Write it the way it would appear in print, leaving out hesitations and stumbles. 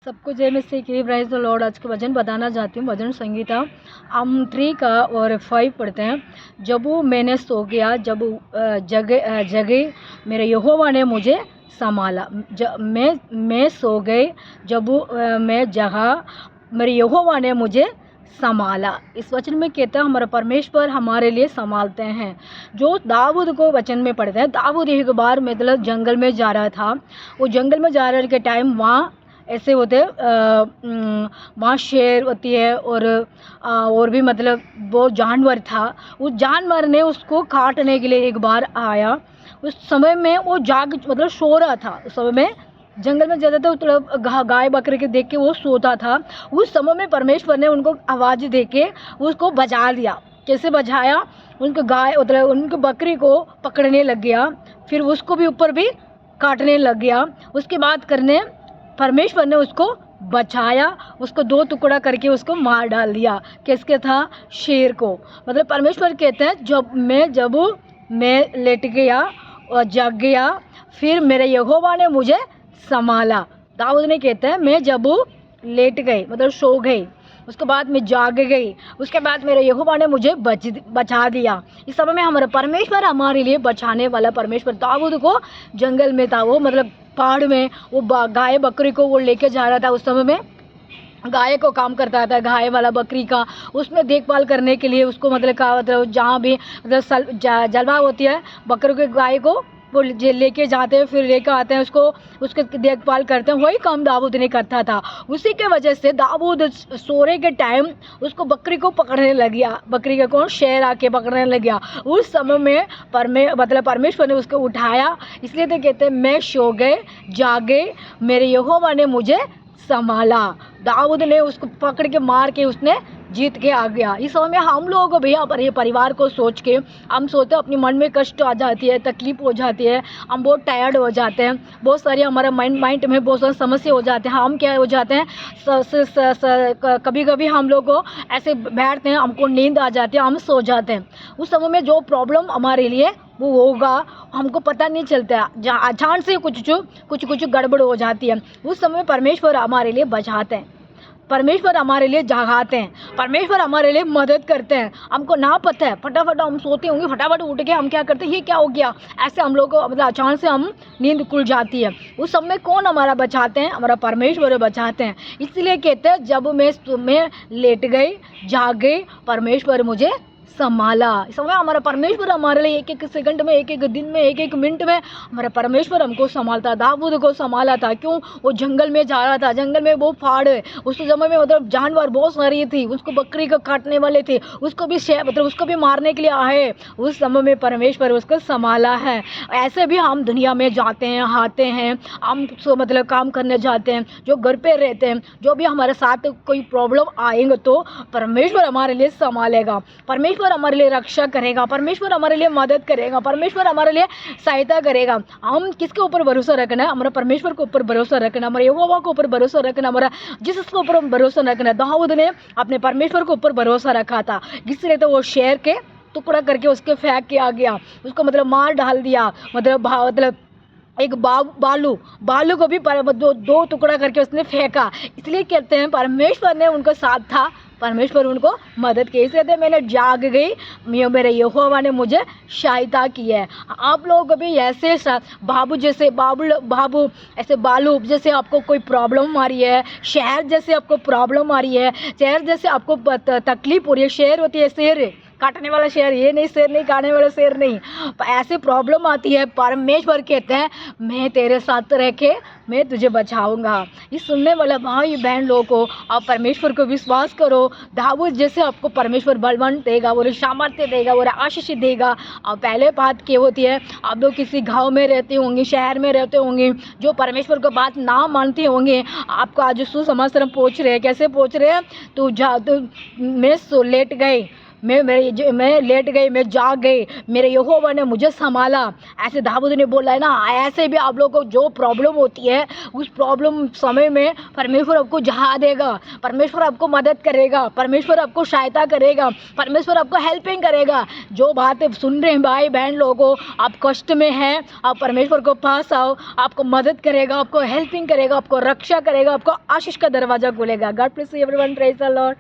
सबको जय मसीह की प्राइज द लॉर्ड। आज का भजन बताना चाहती हूँ। भजन संगीता हम 3 का और 5 पढ़ते हैं। जब मैंने सो गया, जब जगे मेरे यहोवा ने मुझे संभाला। मैं सो गई, जब मैं जगा मेरे यहोवा ने मुझे संभाला। इस वचन में कहता है हमारा परमेश्वर हमारे लिए संभालते हैं। जो दाऊद को वचन में पढ़ते हैं, दाऊद एक बार मतलब जंगल में जा रहा था। वो जंगल में जा रहे के टाइम वहाँ ऐसे होते वहाँ शेर होती है और भी मतलब वो जानवर था। उस जानवर ने उसको काटने के लिए एक बार आया। उस समय में वो मतलब सो रहा था। उस समय में जंगल में जाता था, मतलब गाय बकरे के देख के वो सोता था। उस समय में परमेश्वर ने उनको आवाज़ दे के उसको बचा दिया। कैसे बचाया? उनको गाय मतलब उनकी बकरी को पकड़ने लग गया, फिर उसको भी ऊपर भी काटने लग गया। उसके बाद करने परमेश्वर ने उसको बचाया, उसको 2 टुकड़ा करके उसको मार डाल दिया। किसके था? शेर को। मतलब परमेश्वर कहते हैं जब मैं लेट गया और जग गया, फिर मेरे यहोवा ने मुझे संभाला। दाऊद ने कहते हैं मैं जब लेट गई मतलब सो गई, उसके बाद मैं जाग गई, उसके बाद मेरे यहोवा ने मुझे बचा दिया। इस समय में हमारा परमेश्वर हमारे लिए बचाने वाला परमेश्वर। दाऊद को जंगल में था, वो मतलब पहाड़ में वो गाय बकरी को वो लेके जा रहा था। उस समय में गाय को काम करता था, गाय वाला बकरी का उसमें देखभाल करने के लिए उसको मतलब जहाँ भी मतलब जलवा होती है बकरी के गाय को वो लेके जाते हैं, फिर लेकर आते हैं, उसके देखभाल करते हैं। वही काम दाऊद ने करता था। उसी के वजह से दाऊद सोने के टाइम उसको बकरी को पकड़ने लग गया। बकरी का कौन? शेर आके पकड़ने लग गया। उस समय में मतलब परमेश्वर ने उसको उठाया। इसलिए तो कहते हैं मैं सो गए जागे मेरे यहोवा ने मुझे संभाला। दाऊद ने उसको पकड़ के मार के उसने जीत के आ गया। इस समय में हम लोगों को भैया परिवार को सोच के हम सोचते हैं, अपनी मन में कष्ट आ जाती है, तकलीफ हो जाती है, हम बहुत टायर्ड हो जाते हैं, बहुत सारी हमारे माइंड में बहुत सारी समस्या हो जाते हैं। हम क्या हो जाते हैं, कभी कभी हम लोग को ऐसे बैठते हैं, हमको नींद आ जाती है, हम सो जाते हैं। उस समय में जो प्रॉब्लम हमारे लिए वो होगा हमको पता नहीं चलता, अचानक से कुछ गड़बड़ हो जाती है। उस समय परमेश्वर हमारे लिए बचाते हैं, परमेश्वर हमारे लिए जगाते हैं, परमेश्वर हमारे लिए मदद करते हैं। हमको ना पता है, फटाफट हम सोते होंगे, फटाफट उठ के हम क्या करते हैं, ये क्या हो गया, ऐसे हम लोग को मतलब अचानक से हम नींद खुल जाती है। उस समय कौन हमारा बचाते हैं? हमारा परमेश्वर बचाते हैं। इसलिए कहते हैं जब मैं लेट गई जाग गई परमेश्वर मुझे संभाला। इस समय हमारा परमेश्वर हमारे लिए एक सेकंड में, एक दिन में, एक मिनट में हमारा परमेश्वर हमको संभालता। दाऊद को संभाला था। क्यों? वो जंगल में जा रहा था, जंगल में वो पहाड़ है, उस समय में मतलब जानवर बहुत सारी थी, उसको बकरी को काटने वाले थे, उसको भी मतलब उसको भी मारने के लिए आए। उस समय में परमेश्वर उसको संभाला है। ऐसे भी हम दुनिया में जाते हैं, आते हैं, हम मतलब काम करने जाते हैं, जो घर पे रहते हैं, जो भी हमारे साथ कोई प्रॉब्लम आएंगे तो परमेश्वर हमारे लिए संभालेगा, परमेश्वर हमारे लिए रक्षा करेगा, परमेश्वर हमारे लिए मदद करेगा, परमेश्वर हमारे लिए सहायता करेगा। हम किसके ऊपर भरोसा रखना है? हमारा परमेश्वर के ऊपर भरोसा रखना, हमारे यहोवा के ऊपर भरोसा रखना, हमारा जिसके ऊपर भरोसा रखना। दाऊद ने अपने परमेश्वर के ऊपर भरोसा रखा था, जिससे तो वो शेर के टुकड़ा करके उसके फेंक के आ गया, उसको मतलब मार डाल दिया। मतलब एक बालू को भी 2 टुकड़ा करके उसने फेंका। इसलिए कहते हैं परमेश्वर ने उनको साथ था, परमेश्वर उनको मदद की। इसलिए मैंने जाग गई, मेरे यहोवा ने मुझे सहायता की है। आप लोग भी ऐसे बाबू ऐसे बालू जैसे आपको कोई प्रॉब्लम आ रही है, शहर जैसे आपको प्रॉब्लम आ रही है, शहर जैसे आपको तकलीफ हो रही है, शेर होती है, शेर काटने वाला शेर, ये नहीं शेर नहीं, काटने वाला शेर नहीं, ऐसे प्रॉब्लम आती है, परमेश्वर कहते हैं मैं तेरे साथ रह के मैं तुझे बचाऊंगा। इस सुनने वाला भाई बहन लोगों को आप परमेश्वर को विश्वास करो। दाऊद जैसे आपको परमेश्वर बलवंत देगा, वो सामर्थ्य देगा, वो आशीष देगा। और पहले बात क्या होती है, आप लोग किसी गांव में रहते होंगे, शहर में रहते होंगे, जो परमेश्वर को बात ना मानते होंगे, आपको आज सुसमाचार पहुँच रहे हैं। कैसे पहुँच रहे हैं? तो मैं लेट गई मैं लेट गई, मैं जाग गई, मेरे यहोवा ने मुझे संभाला। ऐसे दाऊद ने बोला है ना, ऐसे भी आप लोगों को जो प्रॉब्लम होती है उस प्रॉब्लम समय में परमेश्वर आपको जहा देगा, परमेश्वर आपको मदद करेगा, परमेश्वर आपको सहायता करेगा, परमेश्वर आपको हेल्पिंग करेगा। जो बातें सुन रहे हैं भाई बहन लोगों, आप कष्ट में हैं, आप परमेश्वर को पास आओ, आपको मदद करेगा, आपको हेल्पिंग करेगा, आपको रक्षा करेगा, आपको आशीष का दरवाजा खोलेगा। God bless you everyone, praise the Lord.